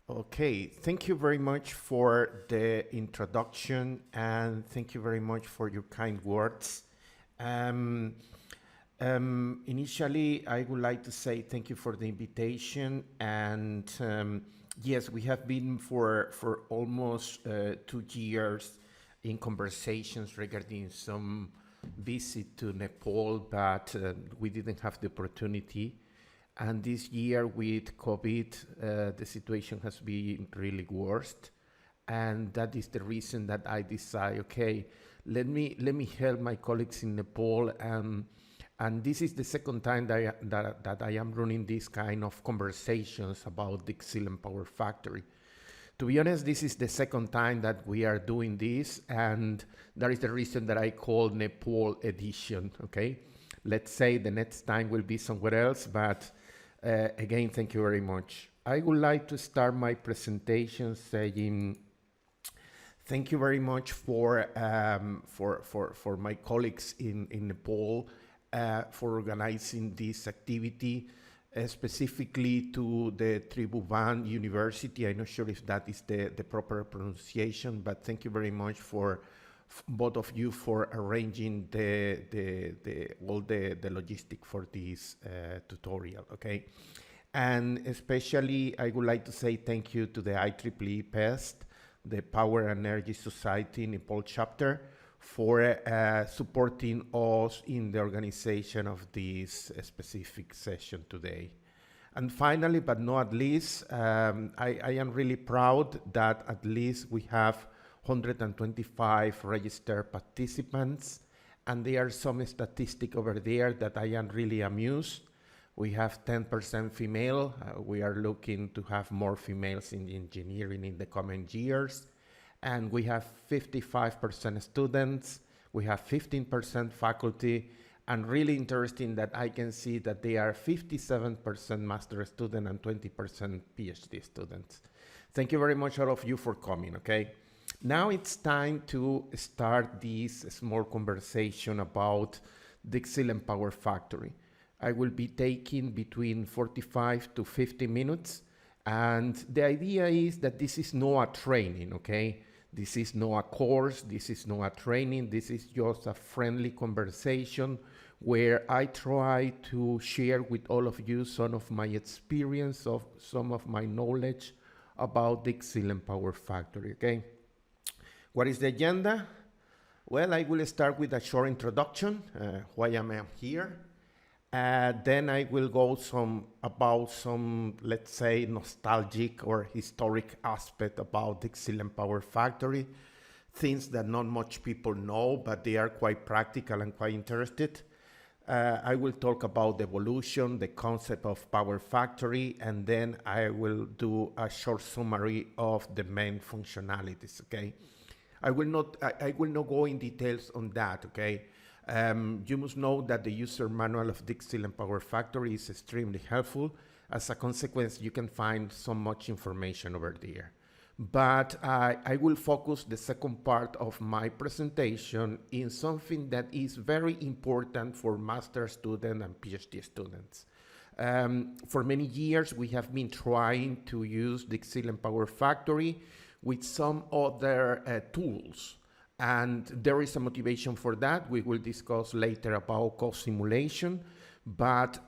Okay, thank you very much for the introduction and thank you very much for your kind words. Um, Initially, I would like to say thank you for the invitation. And yes, we have been for almost 2 years in conversations regarding some visit to Nepal, but we didn't have the opportunity. And this year with COVID, the situation has been really worst. And that is the reason that I decide, okay, let me help my colleagues in Nepal. And this is the second time that I am running this kind of conversations about the DIgSILENT Power Factory. To be honest, this is the second time that we are doing this, and that is the reason that I call Nepal edition, okay? Let's say the next time will be somewhere else, but again, thank you very much. I would like to start my presentation saying thank you very much for my colleagues in Nepal for organizing this activity, specifically to the Tribhuwan University. I'm not sure if that is the proper pronunciation, but thank you very much for both of you for arranging all the logistic for this tutorial, okay? And especially, I would like to say thank you to the IEEE PEST, the Power and Energy Society Nepal chapter, for supporting us in the organization of this specific session today. And finally, but not least, I am really proud that at least we have 125 registered participants, and there are some statistics over there that I am really amused. We have 10% female. We are looking to have more females in engineering in the coming years. And we have 55% students. We have 15% faculty. And really interesting that I can see that they are 57% master student and 20% PhD students. Thank you very much, all of you, for coming, okay? Now it's time to start this small conversation about the DIgSILENT Power Factory. I will be taking between 45 to 50 minutes. And the idea is that this is not a training, okay? This is not a course, this is not a training, this is just a friendly conversation where I try to share with all of you some of my experience, of some of my knowledge about the DIgSILENT Power Factory, okay? What is the agenda? Well, I will start with a short introduction, why am I here. Then I will go about some, let's say, nostalgic or historic aspect about the DIgSILENT Power Factory, things that not much people know, but they are quite practical and quite interested. I will talk about the evolution, the concept of Power Factory, and then I will do a short summary of the main functionalities, okay? I will not go in details on that, okay? You must know that the user manual of DIgSILENT Power Factory is extremely helpful. As a consequence, you can find so much information over there. But I will focus the second part of my presentation in something that is very important for master students and PhD students. For many years, we have been trying to use DIgSILENT Power Factory with some other tools. And there is a motivation for that. We will discuss later about cost simulation, but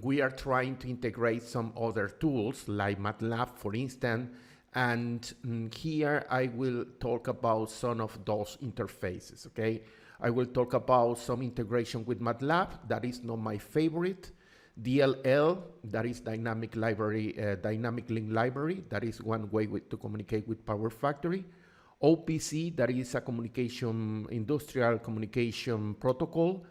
we are trying to integrate some other tools like MATLAB, for instance, and here I will talk about some of those interfaces, okay? I will talk about some integration with MATLAB, that is not my favorite. DLL, that is dynamic link library, that is one way to communicate with Power Factory. OPC, that is a industrial communication protocol.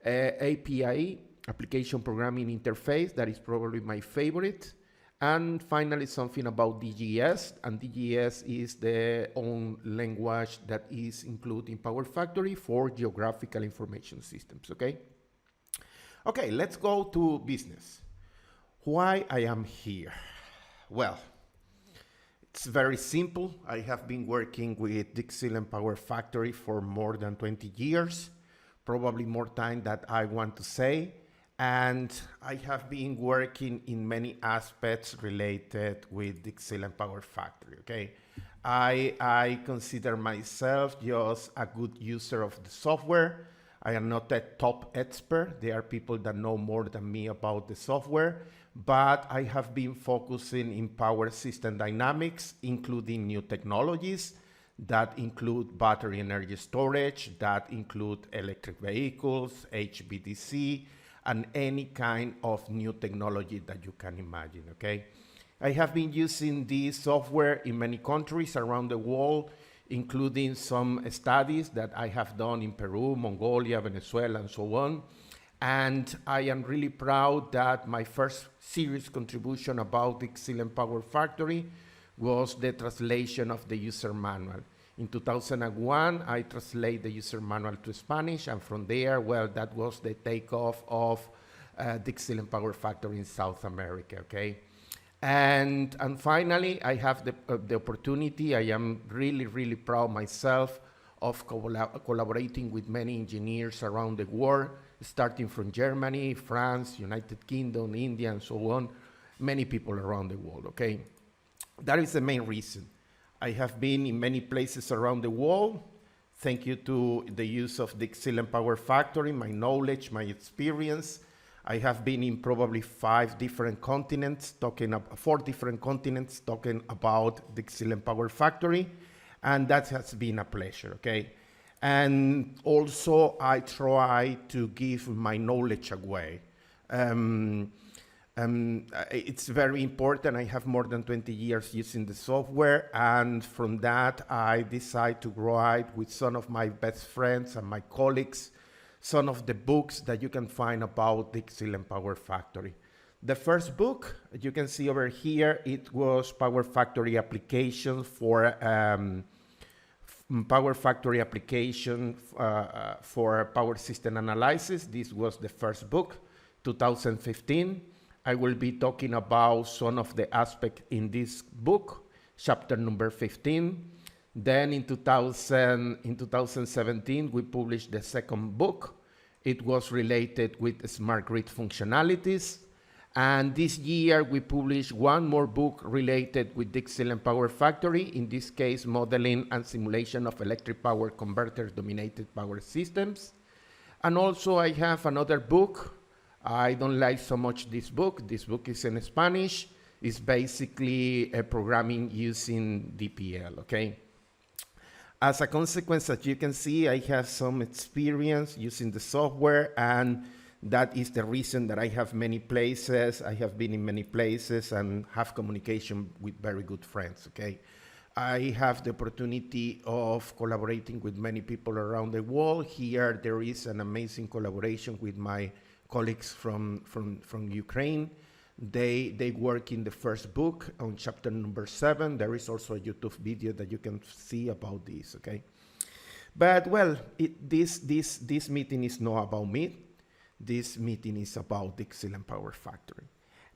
API, application programming interface, that is probably my favorite. And finally, something about DGS, and DGS is the own language that is included in Power Factory for geographical information systems, okay? Okay, let's go to business. Why I am here? Well, it's very simple. I have been working with DIgSILENT Power Factory for more than 20 years, probably more time than I want to say. and I have been working in many aspects related with DIgSILENT PowerFactory, okay? I consider myself just a good user of the software. I am not a top expert. There are people that know more than me about the software, but I have been focusing in power system dynamics, including new technologies that include battery energy storage, that include electric vehicles, HVDC, and any kind of new technology that you can imagine, okay? I have been using this software in many countries around the world, including some studies that I have done in Peru, Mongolia, Venezuela, and so on. And I am really proud that my first serious contribution about DIgSILENT PowerFactory was the translation of the user manual. In 2001, I translated the user manual to Spanish, and from there, well, that was the takeoff of DIgSILENT PowerFactory in South America, okay? And finally, I have the opportunity, I am really, really proud myself of collaborating with many engineers around the world, starting from Germany, France, United Kingdom, India, and so on, many people around the world, okay? That is the main reason. I have been in many places around the world, thank you to the use of DIgSILENT PowerFactory, my knowledge, my experience. I have been in probably 4 different continents talking about DIgSILENT PowerFactory, and that has been a pleasure, okay? And also I try to give my knowledge away. It's very important. I have more than 20 years using the software, and from that I decided to write with some of my best friends and my colleagues some of the books that you can find about DIgSILENT PowerFactory. The first book, you can see over here, it was PowerFactory application for power system analysis. This was the first book, 2015. I will be talking about some of the aspects in this book, chapter number 15. Then in 2017, we published the second book. It was related with smart grid functionalities. And this year, we published one more book related with DIgSILENT PowerFactory, in this case, modeling and simulation of electric power converter dominated power systems. And also, I have another book. I don't like so much this book. This book is in Spanish. It's basically a programming using DPL, okay? As a consequence, as you can see, I have some experience using the software, and that is the reason that I have many places. I have been in many places and have communication with very good friends, okay? I have the opportunity of collaborating with many people around the world. Here, there is an amazing collaboration with my colleagues from Ukraine. They work in the first book on chapter number 7. There is also a YouTube video that you can see about this, okay? But well, this meeting is not about me. This meeting is about DIgSILENT PowerFactory.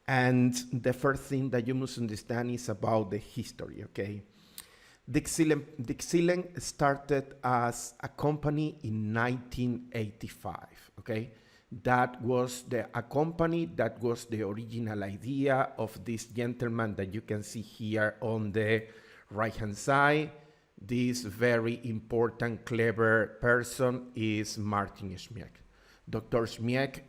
And the first thing that you must understand is about the history, okay? DIgSILENT started as a company in 1985, okay? That was a company that was the original idea of this gentleman that you can see here on the right-hand side. This very important, clever person is Martin Schmiek. Dr. Schmiek,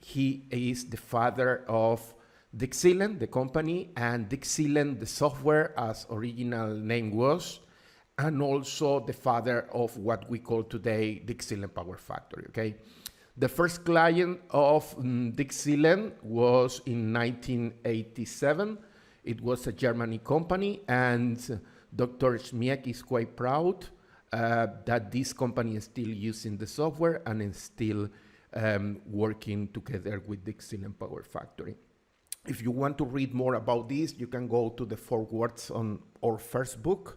he is the father of DIgSILENT, the company, and DIgSILENT, the software, as original name was, and also the father of what we call today DIgSILENT PowerFactory, okay? The first client of DIgSILENT was in 1987. It was a German company, and Dr. Schmiek is quite proud that this company is still using the software and is still working together with DIgSILENT PowerFactory. If you want to read more about this, you can go to the forewords on our first book,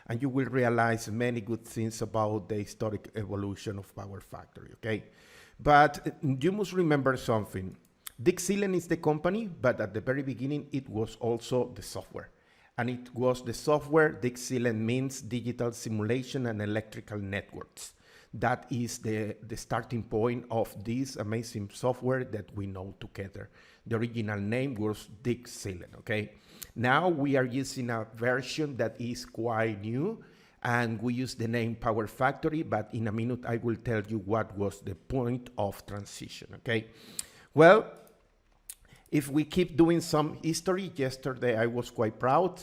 and you will realize many good things about the historic evolution of PowerFactory, okay? But you must remember something. DIgSILENT is the company, but at the very beginning, it was also the software. And it was the software. DIgSILENT means digital simulation and electrical networks. That is the starting point of this amazing software that we know together. The original name was DIgSILENT, okay? Now we are using a version that is quite new, and we use the name PowerFactory, but in a minute I will tell you what was the point of transition, okay? Well, if we keep doing some history, yesterday I was quite proud.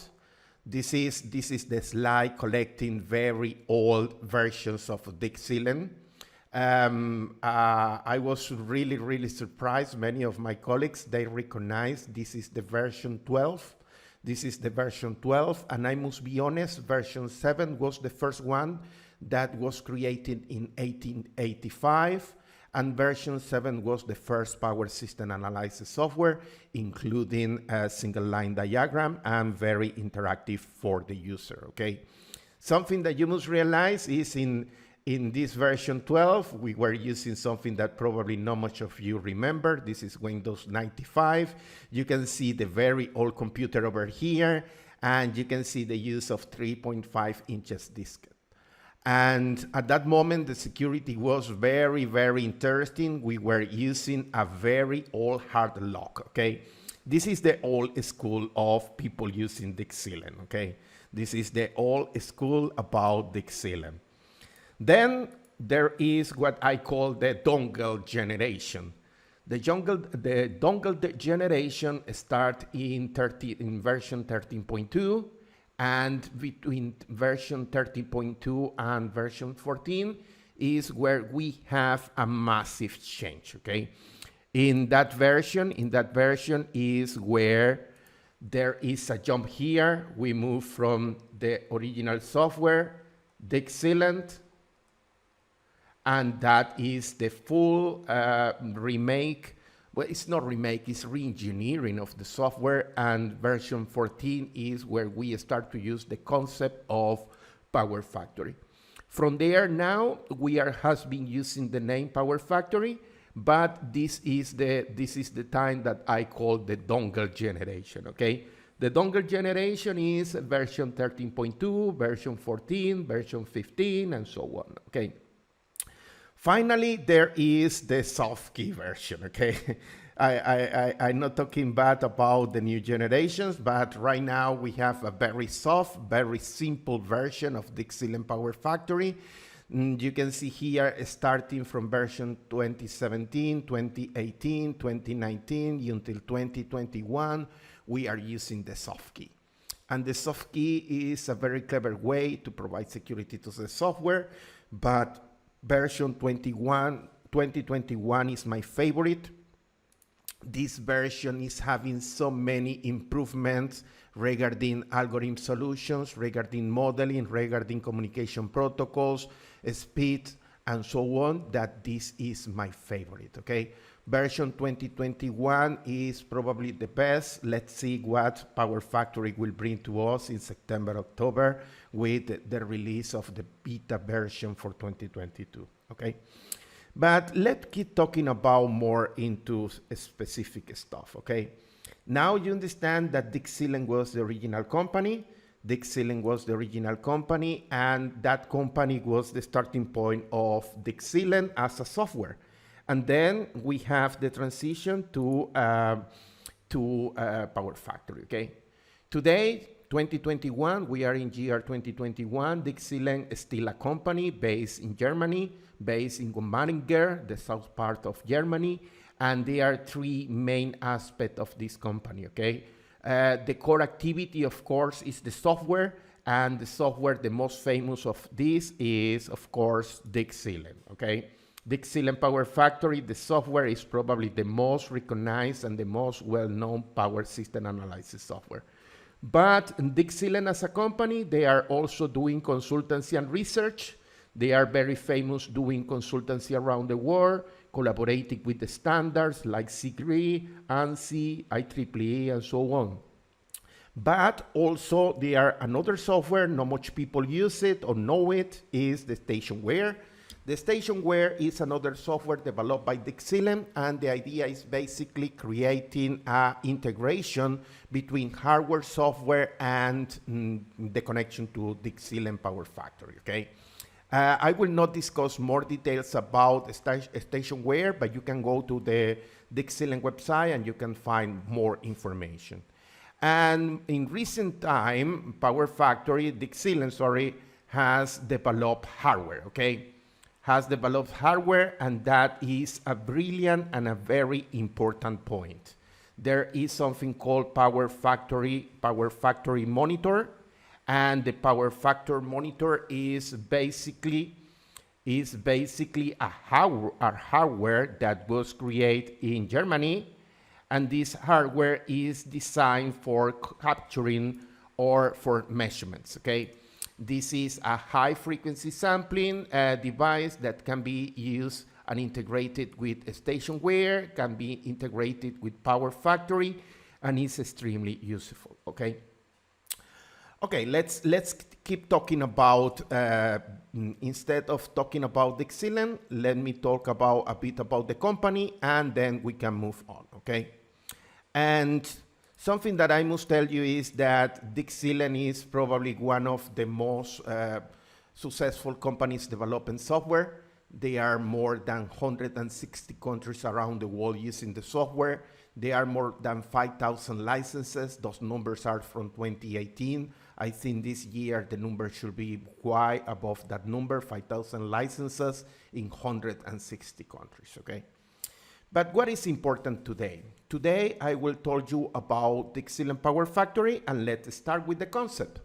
This is the slide collecting very old versions of DIgSILENT. I was really surprised. Many of my colleagues, they recognize this is the version 12. This is the version 12, and I must be honest, version 7 was the first one that was created in 1885, and version 7 was the first power system analysis software, including a single line diagram and very interactive for the user, okay? Something that you must realize is in this version 12, we were using something that probably not much of you remember. This is Windows 95. You can see the very old computer over here, and you can see the use of 3.5 inches disk. And at that moment, the security was very interesting. We were using a very old hard lock, okay? This is the old school of people using DIgSILENT, okay? This is the old school about DIgSILENT. Then there is what I call the dongle generation. The dongle generation starts in version 13.2, and between version 13.2 and version 14 is where we have a massive change, okay? In that version is where there is a jump here. We move from the original software, DIgSILENT, and that is the full remake. Well, it's not remake, it's re-engineering of the software, and version 14 is where we start to use the concept of PowerFactory. From there now, has been using the name PowerFactory, but this is the time that I call the dongle generation, okay? The dongle generation is version 13.2, version 14, version 15, and so on, okay? Finally, there is the soft key version, okay? I'm not talking bad about the new generations, but right now we have a very soft, very simple version of DIgSILENT PowerFactory. You can see here, starting from version 2017, 2018, 2019, until 2021, we are using the soft key. And the soft key is a very clever way to provide security to the software, but version 2021 is my favorite. This version is having so many improvements regarding algorithm solutions, regarding modeling, regarding communication protocols, speed, and so on, that this is my favorite, okay? Version 2021 is probably the best. Let's see what PowerFactory will bring to us in September, October with the release of the beta version for 2022, okay? But let's keep talking about more into specific stuff, okay? Now you understand that DIgSILENT was the original company. DIgSILENT was the original company, and that company was the starting point of DIgSILENT as a software. And then we have the transition to PowerFactory, okay? Today, 2021, we are in year 2021. DIgSILENT is still a company based in Germany, based in Gomaringen, the south part of Germany. And there are three main aspects of this company, okay? The core activity, of course, is the software. And the software, the most famous of this is, of course, DIgSILENT, okay? DIgSILENT PowerFactory, the software is probably the most recognized and the most well-known power system analysis software. But DIgSILENT as a company, they are also doing consultancy and research. They are very famous doing consultancy around the world, collaborating with the standards like SIGRE, ANSI, IEEE, and so on. But also, there are another software, not much people use it or know it, is the Stationware. The Stationware is another software developed by DIgSILENT, and the idea is basically creating an integration between hardware, software, and the connection to DIgSILENT PowerFactory, okay? I will not discuss more details about stationware, but you can go to the DIgSILENT website and you can find more information. And in recent time, DIgSILENT, sorry, has developed hardware, okay? Has developed hardware, and that is a brilliant and a very important point. There is something called PowerFactory monitor, and the PowerFactory monitor is basically a hardware that was created in Germany, and this hardware is designed for capturing or for measurements, okay? This is a high frequency sampling device that can be used and integrated with stationware, can be integrated with PowerFactory, and is extremely useful, okay? Okay, let's keep talking about, instead of talking about DIgSILENT, let me talk about a bit about the company, and then we can move on, okay? And something that I must tell you is that DIgSILENT is probably one of the most successful companies developing software. There are more than 160 countries around the world using the software. There are more than 5,000 licenses. Those numbers are from 2018. I think this year the number should be quite above that number, 5,000 licenses in 160 countries, okay? But what is important today? Today I will tell you about DIgSILENT PowerFactory, and let's start with the concept.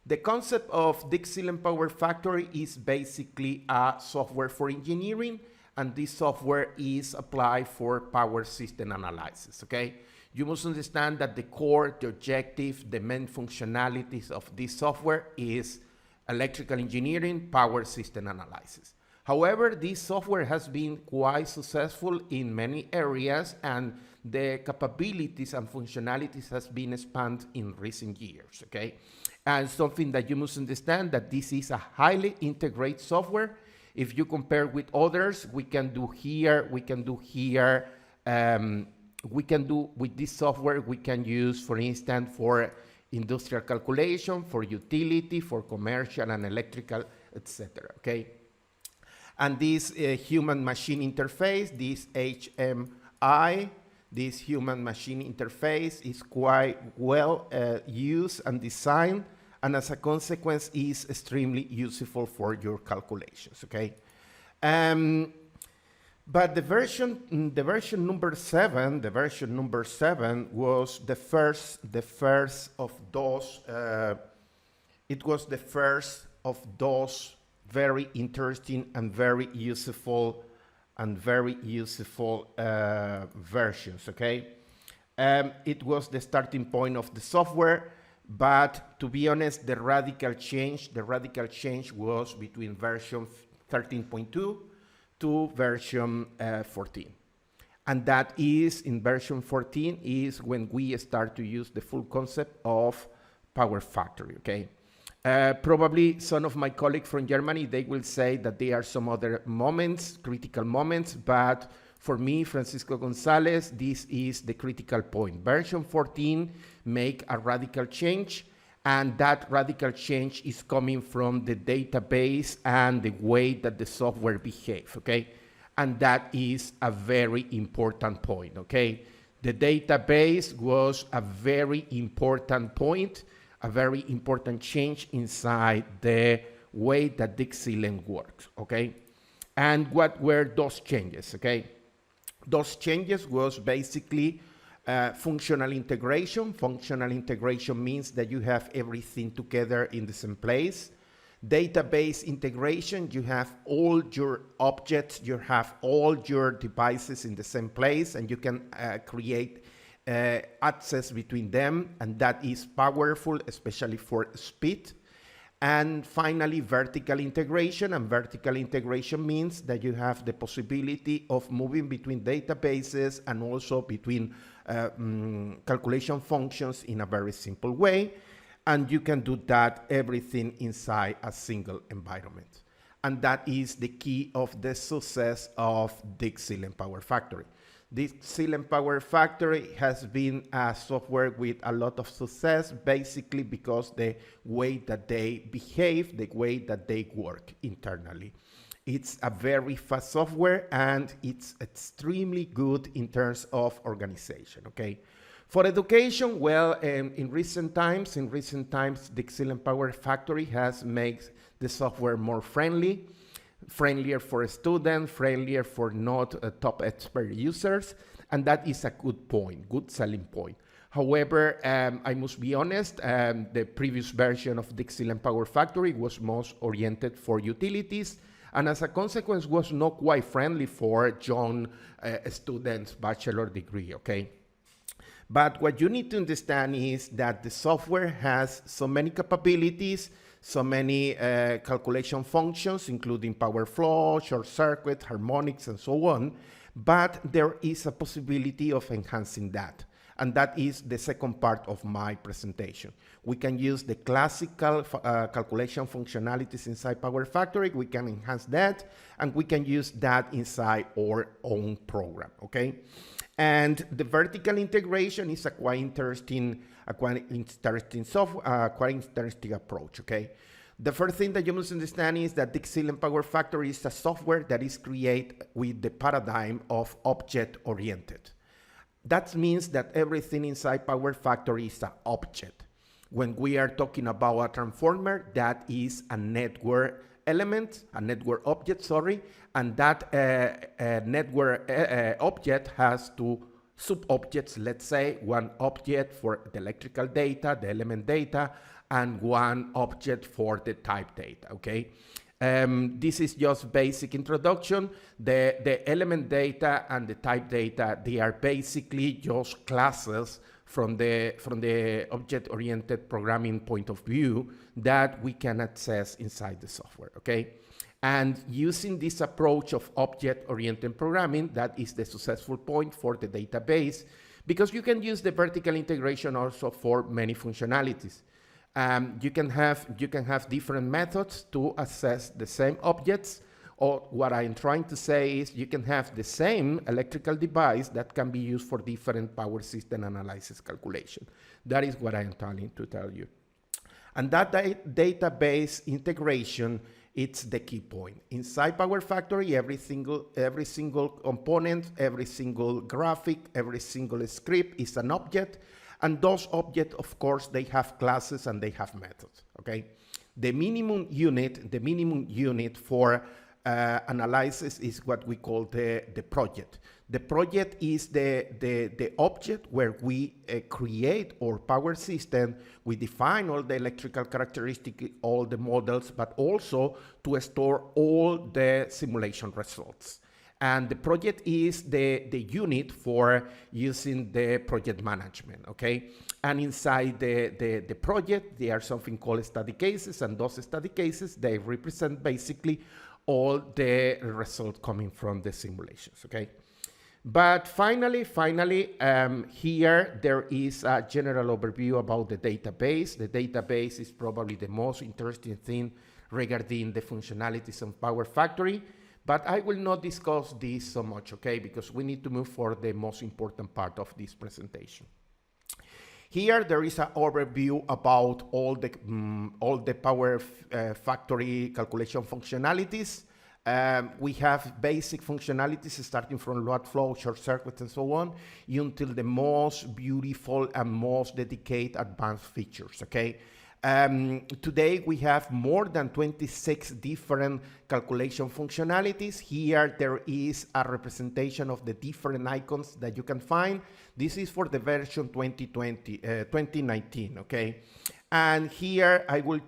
The concept of DIgSILENT PowerFactory is basically a software for engineering, and this software is applied for power system analysis, okay? You must understand that the core, the objective, the main functionalities of this software is electrical engineering, power system analysis. However, this software has been quite successful in many areas, and the capabilities and functionalities has been expanded in recent years, okay? And something that you must understand that this is a highly integrated software. If you compare with others, with this software, we can use, for instance, for industrial calculation, for utility, for commercial and electrical, etc., okay? And this human-machine interface, this HMI, this human-machine interface is quite well used and designed, and as a consequence is extremely useful for your calculations, okay? But the version number 7 was the first of those, it was the first of those very interesting and very useful versions, okay? It was the starting point of the software, but to be honest, the radical change was between version 13.2 to version 14. And that is, in version 14, is when we start to use the full concept of PowerFactory, okay? Probably some of my colleagues from Germany, they will say that there are some other moments, critical moments, but for me, Francisco Gonzalez, this is the critical point. Version 14 make a radical change, and that radical change is coming from the database and the way that the software behaves, okay? And that is a very important point, okay? The database was a very important point, a very important change inside the way that DIgSILENT works, okay? And what were those changes, okay? Those changes was basically functional integration. Functional integration means that you have everything together in the same place. Database integration, you have all your objects, you have all your devices in the same place, and you can create access between them, and that is powerful, especially for speed. And finally, vertical integration, and vertical integration means that you have the possibility of moving between databases and also between calculation functions in a very simple way, and you can do that everything inside a single environment. And that is the key of the success of DIgSILENT PowerFactory. DIgSILENT PowerFactory has been a software with a lot of success, basically because the way that they behave, the way that they work internally. It's a very fast software and it's extremely good in terms of organization, okay? For education, well, in recent times, DIgSILENT PowerFactory has made the software more friendlier for students, friendlier for not top expert users, and that is a good point, good selling point. However, I must be honest, the previous version of DIgSILENT PowerFactory was most oriented for utilities, and as a consequence was not quite friendly for young students' bachelor degree, okay? But what you need to understand is that the software has so many capabilities, so many calculation functions, including power flow, short circuit, harmonics, and so on. But there is a possibility of enhancing that. And that is the second part of my presentation. We can use the classical calculation functionalities inside PowerFactory. We can enhance that, and we can use that inside our own program, okay? And the vertical integration is a quite interesting approach, okay? The first thing that you must understand is that DIgSILENT PowerFactory is a software that is created with the paradigm of object-oriented. That means that everything inside PowerFactory is an object. When we are talking about a transformer, that is a network element, a network object, sorry, and that network object has two sub-objects, let's say, one object for the electrical data, the element data, and one object for the type data, okay? This is just basic introduction. The element data and the type data, they are basically just classes from the object-oriented programming point of view that we can access inside the software, okay? And using this approach of object-oriented programming, that is the successful point for the database, because you can use the vertical integration also for many functionalities. You can have different methods to access the same objects, or what I'm trying to say is you can have the same electrical device that can be used for different power system analysis calculation. That is what I'm trying to tell you. And that database integration, it's the key point. Inside PowerFactory, every single component, every single graphic, every single script is an object. And those objects, of course, they have classes and they have methods, okay? The minimum unit for analysis is what we call the project. The project is the object where we create our power system. We define all the electrical characteristics, all the models, but also to store all the simulation results. And the project is the unit for using the project management, okay? And inside the project, there are something called study cases, and those study cases, they represent basically all the results coming from the simulations, okay? But finally, here there is a general overview about the database. The database is probably the most interesting thing regarding the functionalities of PowerFactory. But I will not discuss this so much, okay, because we need to move for the most important part of this presentation. Here there is an overview about all the PowerFactory calculation functionalities. We have basic functionalities starting from load flow, short circuits, and so on, until the most beautiful and most dedicated advanced features, okay? Today we have more than 26 different calculation functionalities. Here there is a representation of the different icons that you can find. This is for the version 2019, okay? And here I will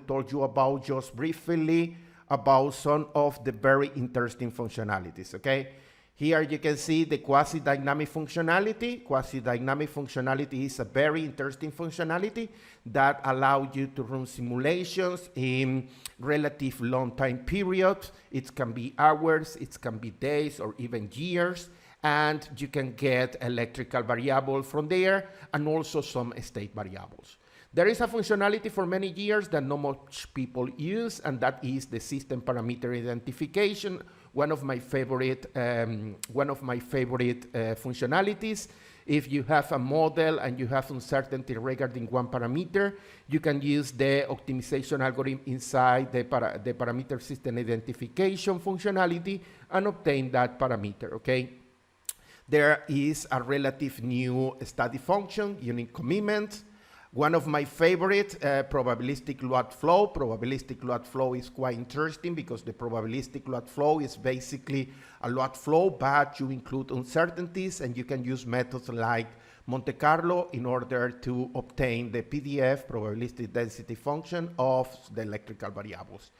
tell you about just briefly about some of the very interesting functionalities, okay? Here you can see the quasi-dynamic functionality. Quasi-dynamic functionality is a very interesting functionality that allows you to run simulations in relative long time periods. It can be hours, it can be days, or even years. And you can get electrical variables from there and also some state variables. There is a functionality for many years that not much people use, and that is the system parameter identification, one of my favorite functionalities. If you have a model and you have uncertainty regarding one parameter, you can use the optimization algorithm inside the parameter system identification functionality and obtain that parameter, okay? There is a relative new study function, unique commitment. One of my favorite, probabilistic load flow. Probabilistic load flow is quite interesting because the probabilistic load flow is basically a load flow, but you include uncertainties, and you can use methods like Monte Carlo in order to obtain the PDF, probabilistic density function, of the electrical variables.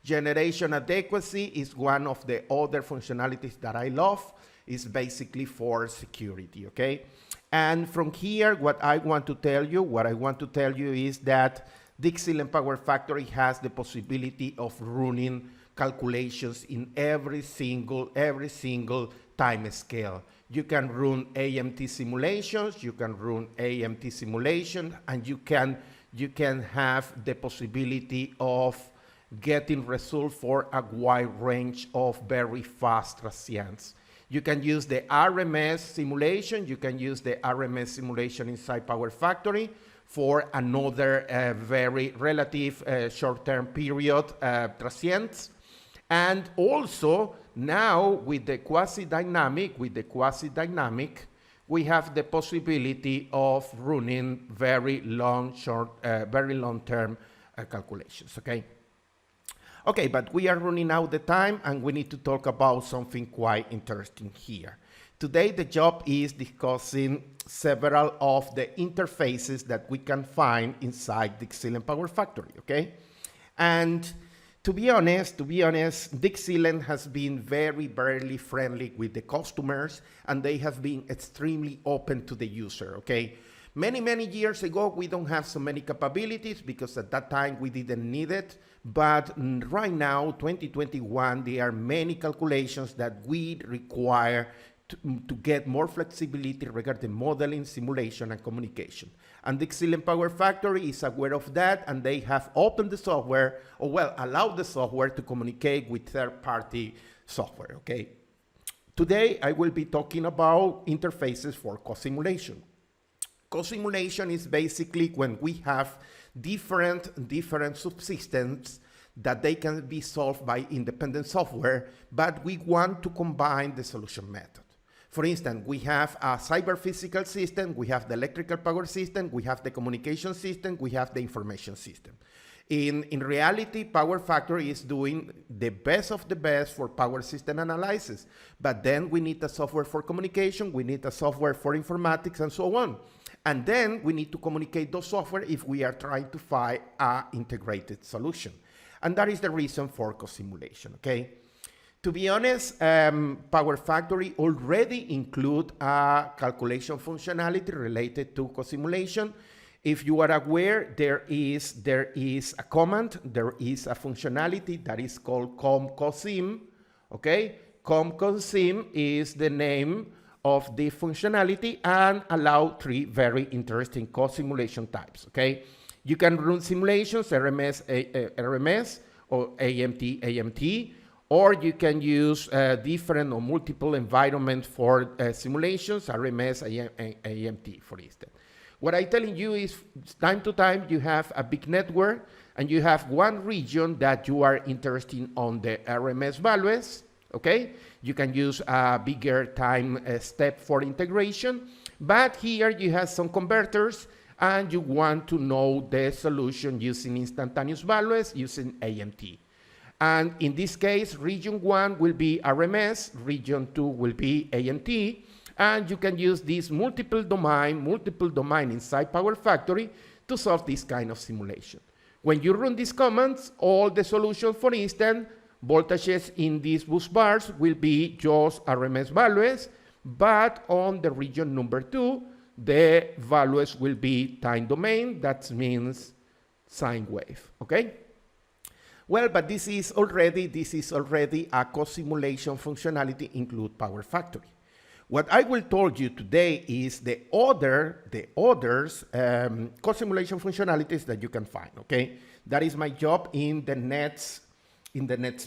Generation adequacy is one of the other functionalities that I love. It's basically for security, okay? And from here, what I want to tell you is that DIgSILENT PowerFactory has the possibility of running calculations in every single time scale. You can run AMT simulations, and you can have the possibility of getting results for a wide range of very fast transients. You can use the RMS simulation. You can use the RMS simulation inside PowerFactory for another very relative short-term period transients. And also now with the quasi-dynamic, we have the possibility of running very long-term calculations, okay? Okay, but we are running out of time and we need to talk about something quite interesting here. Today, the job is discussing several of the interfaces that we can find inside DIgSILENT PowerFactory, okay? And to be honest, DIgSILENT has been very friendly with the customers, and they have been extremely open to the user, okay? Many years ago, we don't have so many capabilities because at that time we didn't need it. But right now, 2021, there are many calculations that we require to get more flexibility regarding modeling, simulation, and communication. And DIgSILENT PowerFactory is aware of that, and they have opened the software, or well, allowed the software to communicate with third-party software, okay? Today, I will be talking about interfaces for co-simulation. Co-simulation is basically when we have different subsystems that they can be solved by independent software, but we want to combine the solution method. For instance, we have a cyber physical system, we have the electrical power system, we have the communication system, we have the information system. In reality, PowerFactory is doing the best of the best for power system analysis, but then we need a software for communication, we need a software for informatics, and so on. And then we need to communicate those software if we are trying to find an integrated solution. And that is the reason for co-simulation, okay? To be honest, PowerFactory already include a calculation functionality related to co-simulation. If you are aware, there is a command, there is a functionality that is called com-cosim, okay? Com-cosim is the name of the functionality and allow 3 very interesting co-simulation types, okay? You can run simulations, RMS, or AMT, or you can use different or multiple environments for simulations, RMS, AMT, for instance. What I'm telling you is time to time you have a big network and you have one region that you are interested on the RMS values, okay? You can use a bigger time step for integration, but here you have some converters and you want to know the solution using instantaneous values using AMT. And in this case, region 1 will be RMS, region 2 will be AMT, and you can use this multiple domain inside PowerFactory to solve this kind of simulation. When you run these commands, all the solutions, for instance, voltages in these bus bars will be just RMS values, but on the region number 2, the values will be time domain, that means sine wave, okay? Well, but this is already a co-simulation functionality include PowerFactory. What I will tell you today is the others co-simulation functionalities that you can find, okay? That is my job in the next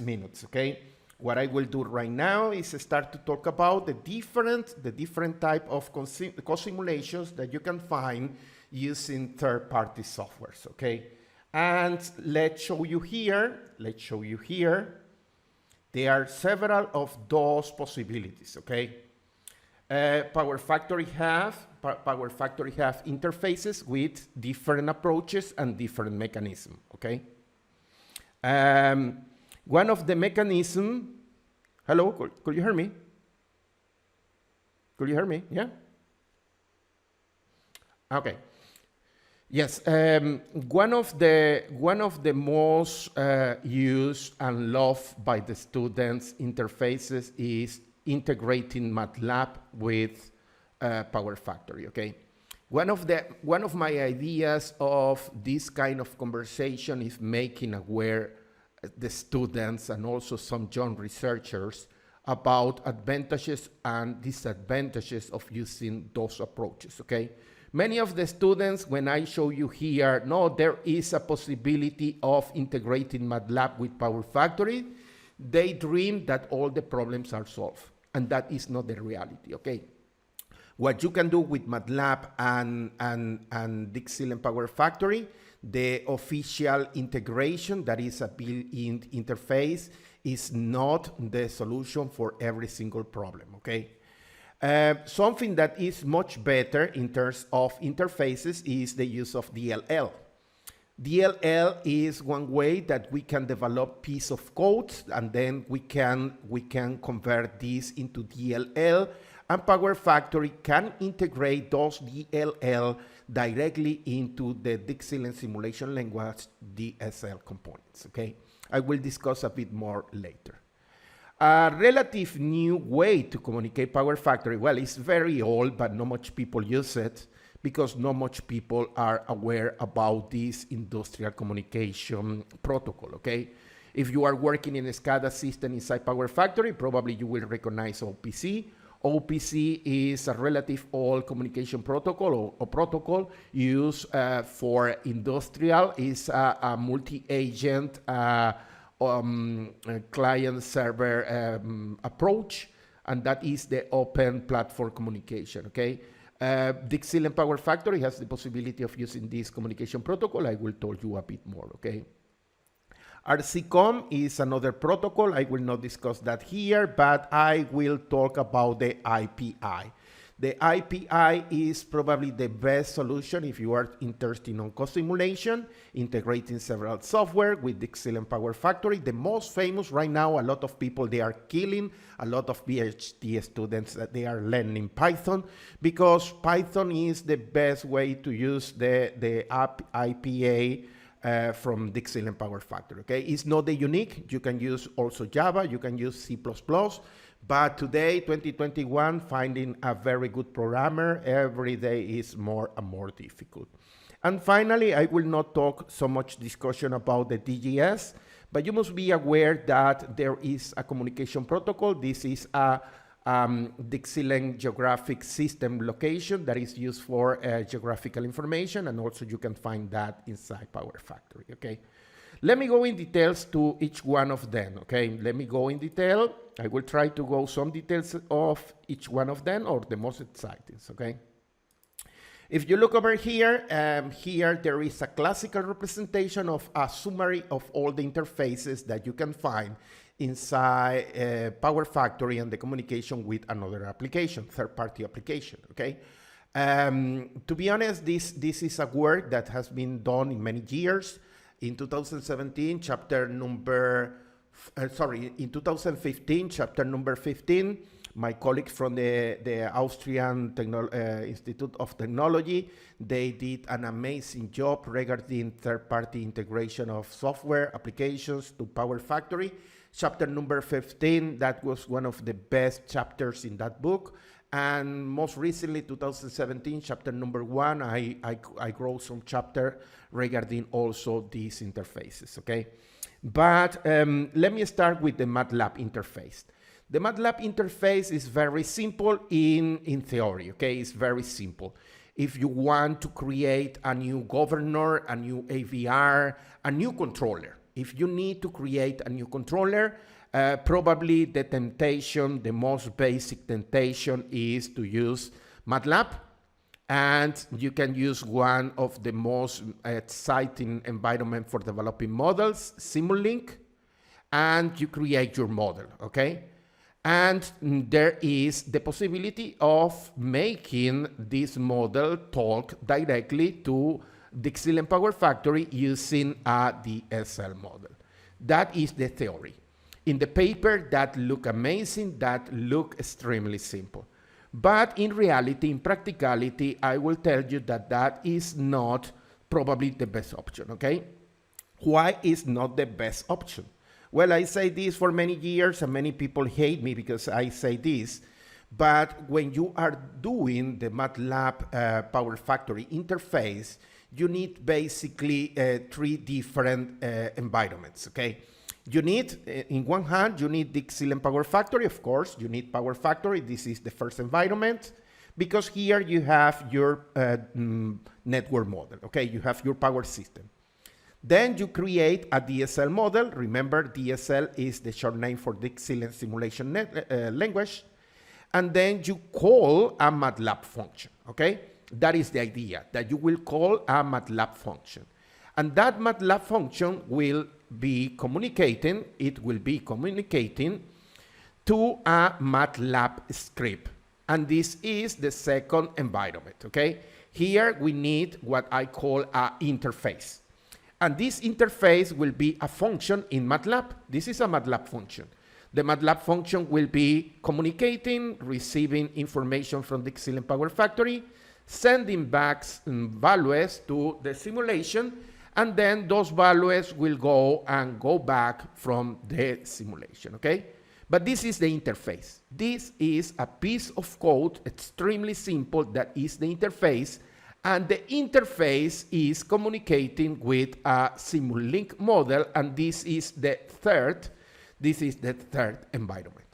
minutes, okay? What I will do right now is start to talk about the different type of co-simulations that you can find using third-party softwares, okay? And let's show you here, there are several of those possibilities, okay? PowerFactory have interfaces with different approaches and different mechanisms, okay? One of the mechanism, hello, could you hear me? Could you hear me? Yeah? Okay. Yes, one of the most used and loved by the students interfaces is integrating MATLAB with PowerFactory. Okay, one of my ideas of this kind of conversation is making aware the students and also some young researchers about advantages and disadvantages of using those approaches. Okay. Many of the students, when I show you here, no, there is a possibility of integrating MATLAB with PowerFactory, they dream that all the problems are solved, and that is not the reality, okay? What you can do with MATLAB and DIgSILENT PowerFactory, the official integration, that is a built-in interface, is not the solution for every single problem, okay? Something that is much better in terms of interfaces is the use of DLL. DLL is one way that we can develop piece of code, and then we can convert this into DLL, and PowerFactory can integrate those DLL directly into the DIgSILENT simulation language DSL components, okay? I will discuss a bit more later. A relative new way to communicate PowerFactory, well, it's very old, but not much people use it because not much people are aware about this industrial communication protocol, okay? If you are working in a SCADA system inside PowerFactory, probably you will recognize OPC. OPC is a relative old communication protocol or protocol used for industrial. It's a multi-agent client-server approach, and that is the open platform communication, okay? DIgSILENT PowerFactory has the possibility of using this communication protocol. I will tell you a bit more, okay? RCCOM is another protocol. I will not discuss that here, but I will talk about the IPI. The IPI is probably the best solution if you are interested in co-simulation, integrating several software with DIgSILENT PowerFactory. The most famous right now, a lot of people, they are killing a lot of PhD students that they are learning Python, because Python is the best way to use the IPA from DIgSILENT PowerFactory, okay? It's not the unique. You can use also Java, you can use C++, but today, 2021, finding a very good programmer every day is more and more difficult. And finally, I will not talk so much discussion about the DGS, but you must be aware that there is a communication protocol. This is a DIgSILENT geographic system location that is used for geographical information, and also you can find that inside PowerFactory, okay? Let me go in details to each one of them, okay? Let me go in detail. I will try to go some details of each one of them, or the most exciting, okay? If you look over here, here there is a classical representation of a summary of all the interfaces that you can find inside PowerFactory and the communication with another application, third-party application, okay? To be honest, this is a work that has been done in many years. In 2017, in 2015, chapter number 15, my colleagues from the Austrian Institute of Technology, they did an amazing job regarding third-party integration of software applications to PowerFactory. Chapter number 15, that was one of the best chapters in that book. And most recently, 2017, chapter number 1, I wrote some chapter regarding also these interfaces, okay? But let me start with the MATLAB interface. The MATLAB interface is very simple in theory, okay? It's very simple. If you want to create a new governor, a new AVR, a new controller, if you need to create a new controller, Probably the temptation, the most basic temptation is to use MATLAB, and you can use one of the most exciting environment for developing models, Simulink, and you create your model, okay? And there is the possibility of making this model talk directly to DIgSILENT PowerFactory using a DSL model. That is the theory. In the paper, that look amazing, that look extremely simple. But in reality, in practicality, I will tell you that that is not probably the best option, okay? Why is not the best option? Well, I say this for many years, and many people hate me because I say this, but when you are doing the MATLAB PowerFactory interface, you need basically 3 different environments, okay? You need, in one hand, you need DIgSILENT PowerFactory, of course, you need PowerFactory, this is the first environment, because here you have your network model, okay? You have your power system. Then you create a DSL model. Remember, DSL is the short name for DIgSILENT Simulation Language. And then you call a MATLAB function, okay? That is the idea, that you will call a MATLAB function. And that MATLAB function will be communicating, to a MATLAB script. And this is the second environment, okay? Here we need what I call an interface. And this interface will be a function in MATLAB. This is a MATLAB function. The MATLAB function will be communicating, receiving information from the DIgSILENT PowerFactory, sending back values to the simulation, and then those values will go back from the simulation, okay? But this is the interface. This is a piece of code, extremely simple, that is the interface, and the interface is communicating with a Simulink model, and this is the third environment,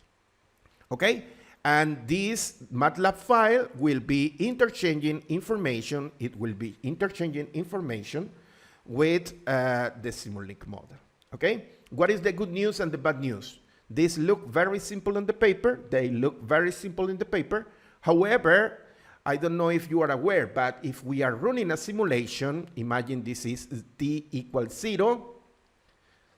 okay? And this MATLAB file will be interchanging information, with the Simulink model, okay? What is the good news and the bad news? These look very simple in the paper. They look very simple in the paper. However, I don't know if you are aware, but if we are running a simulation, imagine this is t equals 0,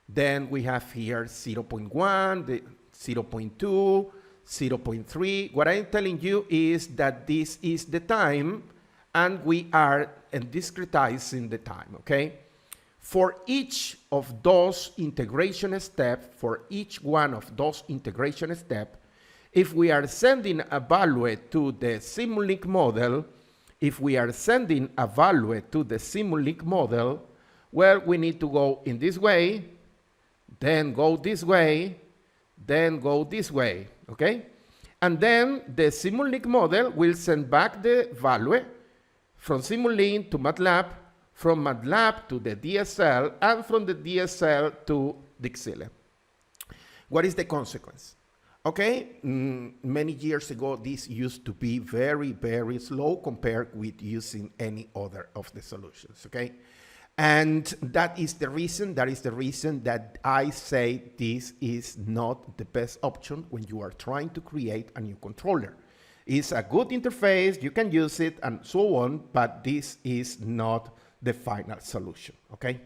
then we have here 0.1, 0.2, 0.3. What I'm telling you is that this is the time, and we are discretizing the time, okay? For each of those integration steps, if we are sending a value to the Simulink model, well, we need to go in this way, then go this way, then go this way, okay? And then the Simulink model will send back the value from Simulink to MATLAB, from MATLAB to the DSL, and from the DSL to DIgSILENT. What is the consequence? Okay, many years ago, this used to be very, very slow compared with using any other of the solutions, okay? And that is the reason that I say this is not the best option when you are trying to create a new controller. It's a good interface, you can use it and so on, but this is not the final solution, okay?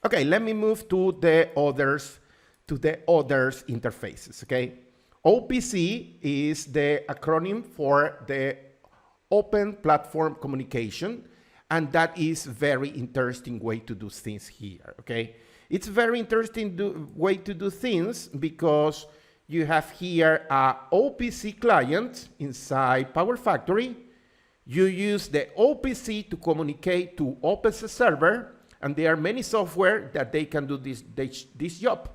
Okay, let me move to the others interfaces, okay? OPC is the acronym for the Open Platform Communication, and that is very interesting way to do things here, okay? It's very interesting way to do things because you have here a OPC client inside PowerFactory. You use the OPC to communicate to OPC server, and there are many software that they can do this job.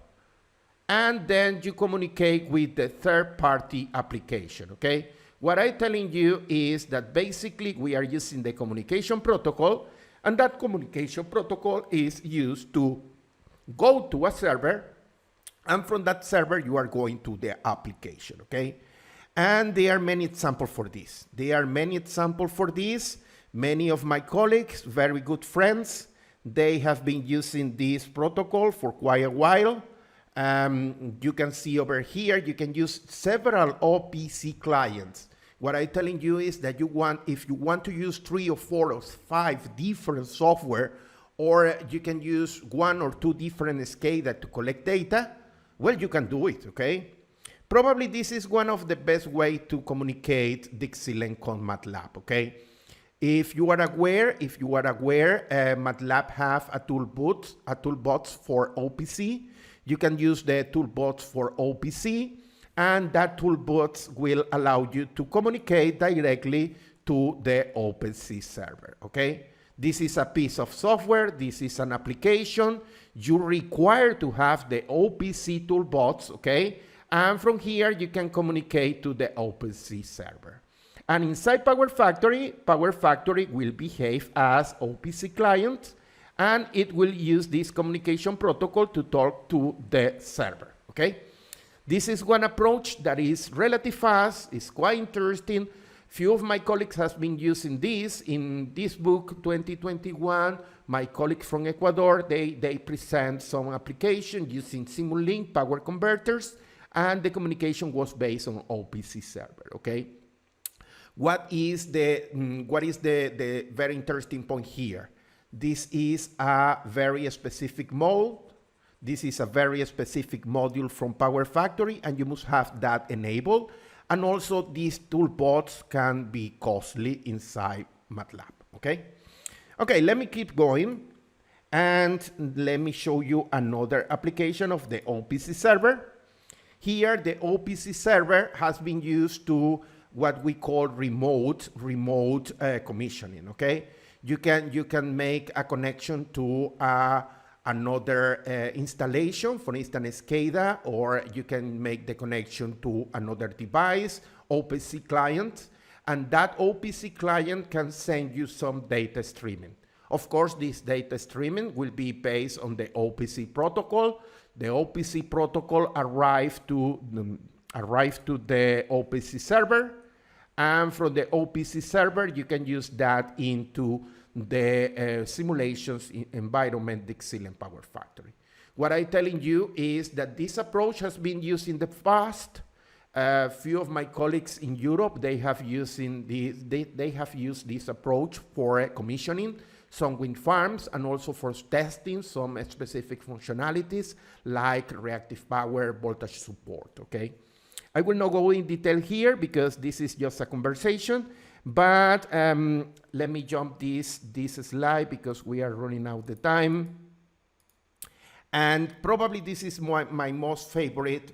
And then you communicate with the third-party application, okay? What I'm telling you is that basically we are using the communication protocol, and that communication protocol is used to go to a server, and from that server you are going to the application, okay? And there are many examples for this. Many of my colleagues, very good friends, they have been using this protocol for quite a while. You can see over here, you can use several OPC clients. What I'm telling you is that if you want to use 3 or 4 or 5 different software, or you can use 1 or 2 different SCADA to collect data, well, you can do it, okay? Probably this is one of the best way to communicate DIgSILENT con MATLAB, okay? If you are aware, MATLAB have a toolbox for OPC. You can use the toolbox for OPC, and that toolbox will allow you to communicate directly to the OpenC server, okay? This is a piece of software, this is an application. You require to have the OPC toolbox, okay? And from here, you can communicate to the OpenC server. And inside PowerFactory will behave as OPC client, and it will use this communication protocol to talk to the server, okay? This is one approach that is relatively fast, is quite interesting. Few of my colleagues have been using this. In this book, 2021, my colleagues from Ecuador, they present some application using Simulink power converters, and the communication was based on OPC server, okay? What is the very interesting point here? This is a very specific mode. This is a very specific module from PowerFactory, and you must have that enabled. And also, these toolbots can be costly inside MATLAB, okay? Okay, let me keep going, and let me show you another application of the OPC server. Here, the OPC server has been used to what we call remote commissioning, okay? You can make a connection to another installation, for instance, SCADA, or you can make the connection to another device, OPC client, and that OPC client can send you some data streaming. Of course, this data streaming will be based on the OPC protocol. The OPC protocol arrive to the OPC server, and from the OPC server, you can use that into the simulations environment DIgSILENT PowerFactory. What I'm telling you is that this approach has been used in the past. Few of my colleagues in Europe, they have used this approach for commissioning some wind farms, and also for testing some specific functionalities like reactive power, voltage support, okay? I will not go in detail here because this is just a conversation, but let me jump this slide because we are running out of time. And probably this is my most favorite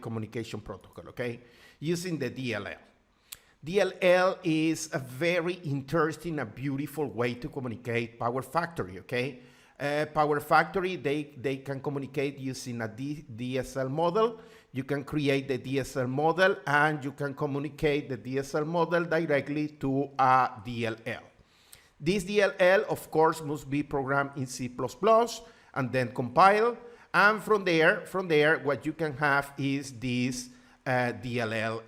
communication protocol, okay? Using the DLL. DLL is a very interesting, a beautiful way to communicate PowerFactory, okay? PowerFactory, they can communicate using a DSL model. You can create the DSL model, and you can communicate the DSL model directly to a DLL. This DLL, of course, must be programmed in C++ and then compiled. And from there, what you can have is this DLL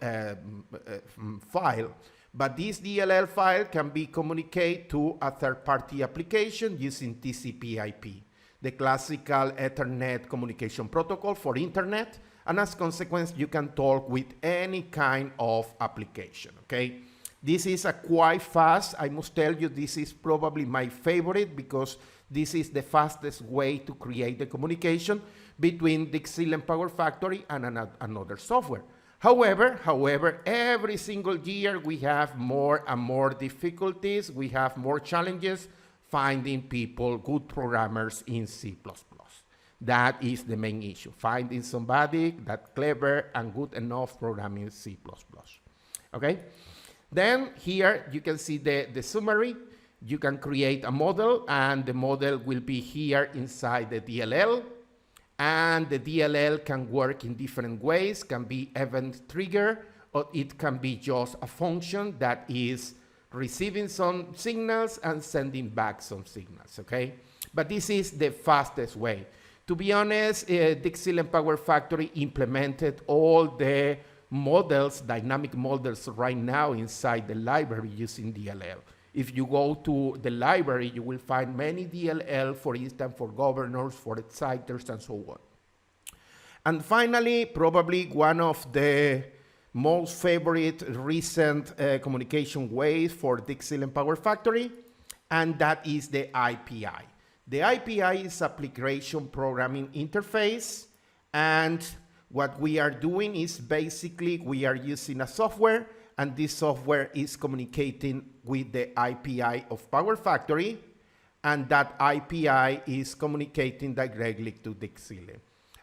file. But this DLL file can be communicated to a third-party application using TCP/IP, the classical Ethernet communication protocol for internet. And as a consequence, you can talk with any kind of application, okay? This is quite fast. I must tell you, this is probably my favorite because this is the fastest way to create the communication between DIgSILENT PowerFactory and another software. However, every single year we have more and more difficulties. We have more challenges finding people, good programmers in C++. That is the main issue, finding somebody that's clever and good enough programming C++. Okay? Then here you can see the summary. You can create a model, and the model will be here inside the DLL. And the DLL can work in different ways, can be event trigger, or it can be just a function that is receiving some signals and sending back some signals, okay? But this is the fastest way. To be honest, DIgSILENT PowerFactory implemented all the models, dynamic models right now inside the library using DLL. If you go to the library, you will find many DLL, for instance, for governors, for exciters, and so on. And finally, probably one of the most favorite recent communication ways for DIgSILENT PowerFactory, and that is the IPI. The IPI is Application Programming Interface, and what we are doing is basically we are using a software, and this software is communicating with the IPI of PowerFactory, and that IPI is communicating directly to DIgSILENT.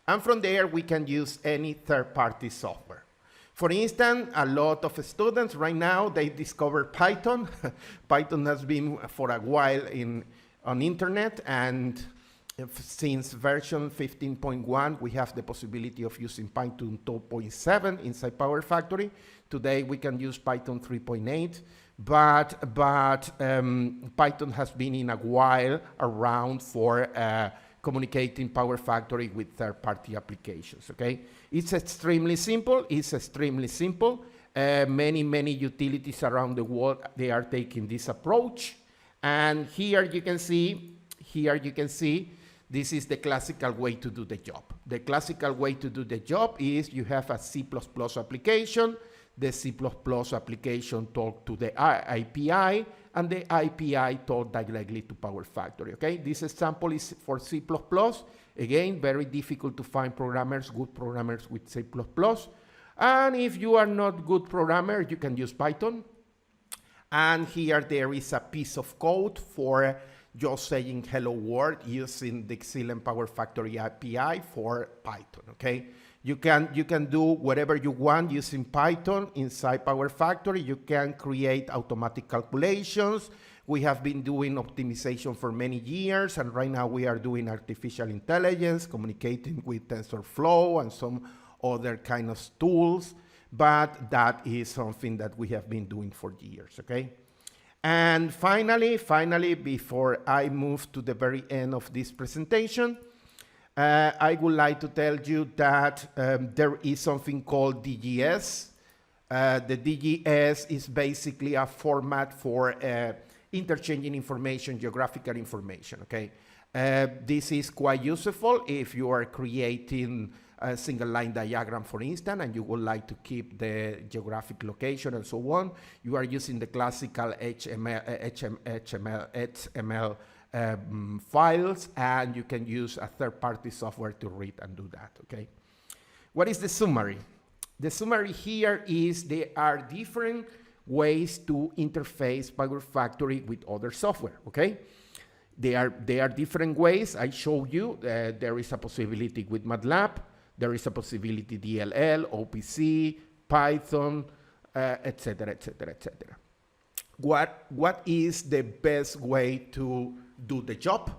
And from there, we can use any third-party software. For instance, a lot of students right now, they discover Python. Python has been for a while on internet, and since version 15.1, we have the possibility of using Python 2.7 inside PowerFactory. Today, we can use Python 3.8, but Python has been in a while around for communicating PowerFactory with third-party applications, okay? It's extremely simple. Many utilities around the world, they are taking this approach. And here you can see, this is the classical way to do the job. The classical way to do the job is you have a C++ application. The C++ application talk to the IPI, and the IPI talk directly to PowerFactory, okay? This example is for C++. Again, very difficult to find programmers, good programmers with C++. And if you are not good programmer, you can use Python. And here there is a piece of code for just saying hello world using the DIgSILENT PowerFactory API for Python, okay? You can do whatever you want using Python inside PowerFactory. You can create automatic calculations. We have been doing optimization for many years, and right now we are doing artificial intelligence, communicating with TensorFlow and some other kind of tools, but that is something that we have been doing for years, okay? And finally, before I move to the very end of this presentation, I would like to tell you that there is something called DGS. The DGS is basically a format for interchanging information, geographical information, okay? This is quite useful if you are creating a single line diagram, for instance, and you would like to keep the geographic location and so on. You are using the classical HTML files, and you can use a third-party software to read and do that, okay? What is the summary? The summary here is there are different ways to interface PowerFactory with other software, okay? There are different ways. I showed you there is a possibility with MATLAB, there is a possibility DLL, OPC, Python, etc., etc., etc. What is the best way to do the job?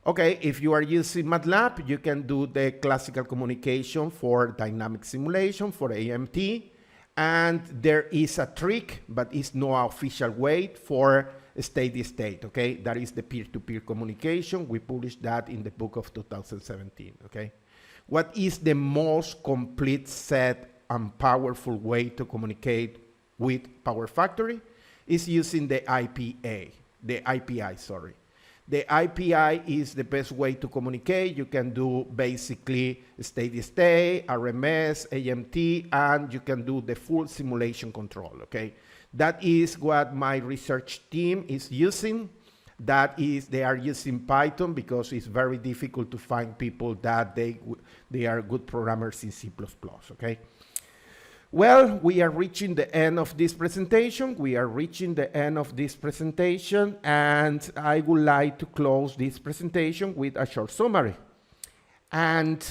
Okay, if you are using MATLAB, you can do the classical communication for dynamic simulation, for AMT, and there is a trick, but it's no official way for steady state, okay? That is the peer-to-peer communication. We published that in the book of 2017, okay? What is the most complete set and powerful way to communicate with PowerFactory? Is using the IPI. The IPI is the best way to communicate. You can do basically steady state, RMS, AMT, and you can do the full simulation control, okay? That is what my research team is using. That is, they are using Python because it's very difficult to find people that they are good programmers in C++, okay? Well, we are reaching the end of this presentation. And I would like to close this presentation with a short summary. And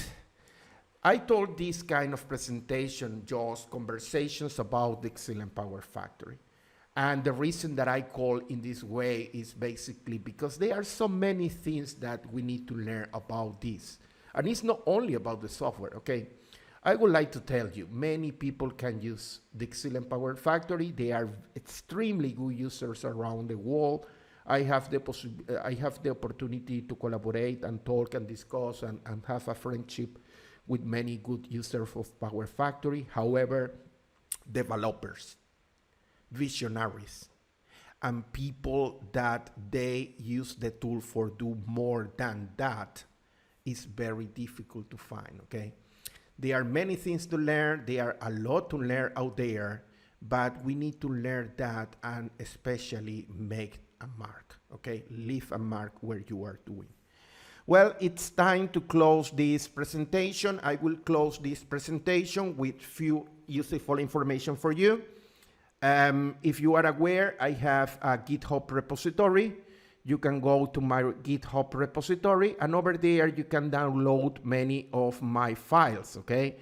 I told this kind of presentation just conversations about the DIgSILENT PowerFactory. And the reason that I call in this way is basically because there are so many things that we need to learn about this. And it's not only about the software, okay? I would like to tell you, many people can use the DIgSILENT PowerFactory. They are extremely good users around the world. I have the opportunity to collaborate and talk and discuss and have a friendship with many good users of PowerFactory. However, developers, visionaries, and people that they use the tool for do more than that is very difficult to find, okay? There are many things to learn. There are a lot to learn out there, but we need to learn that and especially make a mark, okay? Leave a mark where you are doing. Well, it's time to close this presentation. I will close this presentation with few useful information for you. If you are aware, I have a GitHub repository. You can go to my GitHub repository, and over there you can download many of my files, okay?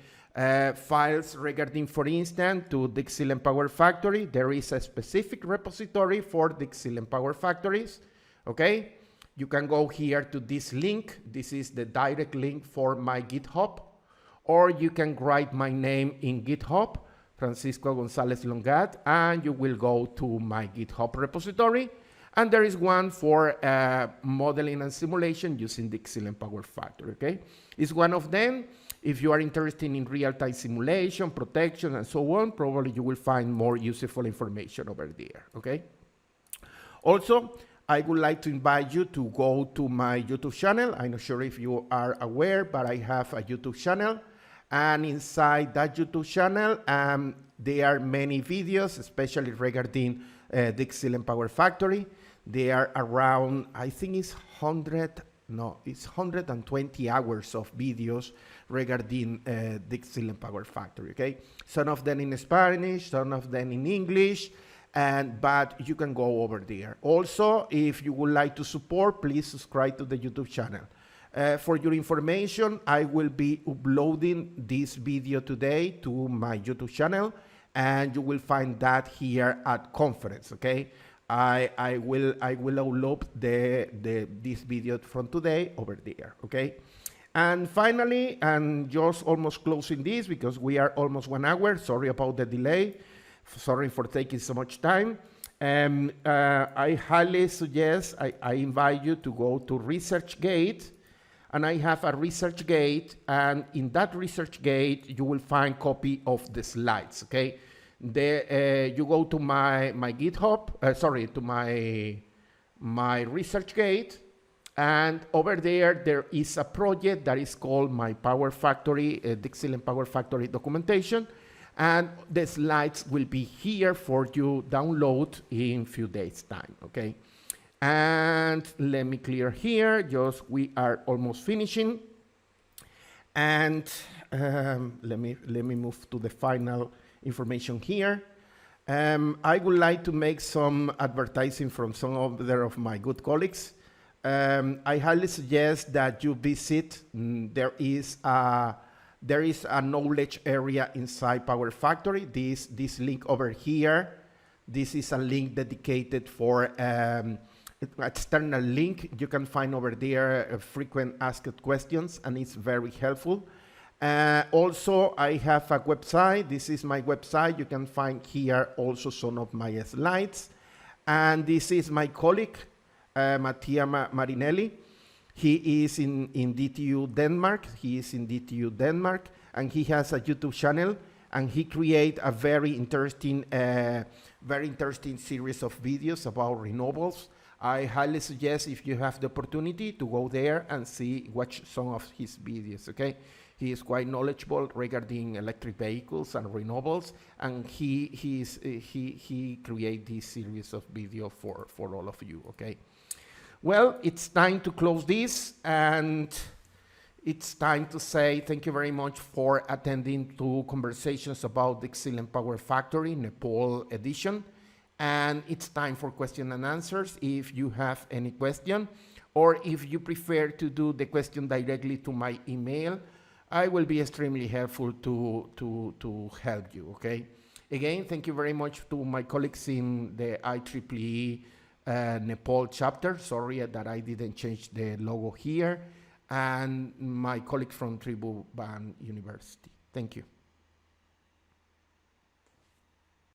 Files regarding, for instance, to DIgSILENT PowerFactory. There is a specific repository for DIgSILENT PowerFactories, okay? You can go here to this link. This is the direct link for my GitHub, or you can write my name in GitHub, Francisco Gonzalez-Longatt, and you will go to my GitHub repository. And there is one for modeling and simulation using DIgSILENT PowerFactory, okay? It's one of them. If you are interested in real-time simulation, protection, and so on, probably you will find more useful information over there, okay? Also, I would like to invite you to go to my YouTube channel. I'm not sure if you are aware, but I have a YouTube channel. And inside that YouTube channel, there are many videos, especially regarding DIgSILENT PowerFactory. They are around, I think it's 120 hours of videos regarding DIgSILENT PowerFactory, okay? Some of them in Spanish, some of them in English, but you can go over there. Also, if you would like to support, please subscribe to the YouTube channel. For your information, I will be uploading this video today to my YouTube channel, and you will find that here at conference, okay? I will upload this video from today over there, okay? And finally, and just almost closing this because we are almost 1 hour. Sorry about the delay. Sorry for taking so much time. I highly suggest, I invite you to go to ResearchGate, and I have a ResearchGate, and in that ResearchGate, you will find copy of the slides, okay? You go to my GitHub, to my ResearchGate, and over there is a project that is called my PowerFactory, DIgSILENT PowerFactory documentation, and the slides will be here for you download in few days time, okay? And let me clear here, we are almost finishing. And let me move to the final information here. I would like to make some advertising from some of my good colleagues. I highly suggest that you visit. There is a knowledge area inside PowerFactory. This link over here. This is a link dedicated for external link. You can find over there frequent asked questions, and it's very helpful. Also, I have a website. This is my website. You can find here also some of my slides. And this is my colleague, Mattia Marinelli. He is in DTU Denmark. He is in DTU Denmark, and he has a YouTube channel, and he creates a very interesting series of videos about renewables. I highly suggest, if you have the opportunity, to go there and watch some of his videos, okay? He is quite knowledgeable regarding electric vehicles and renewables, and he create this series of video for all of you, okay? Well, it's time to close this, and it's time to say thank you very much for attending to conversations about DIgSILENT PowerFactory Nepal edition. And it's time for question and answers. If you have any question, or if you prefer to do the question directly to my email, I will be extremely helpful to help you, okay? Again, thank you very much to my colleagues in the IEEE Nepal chapter. Sorry that I didn't change the logo here. And my colleague from Tribhuwan University. Thank you.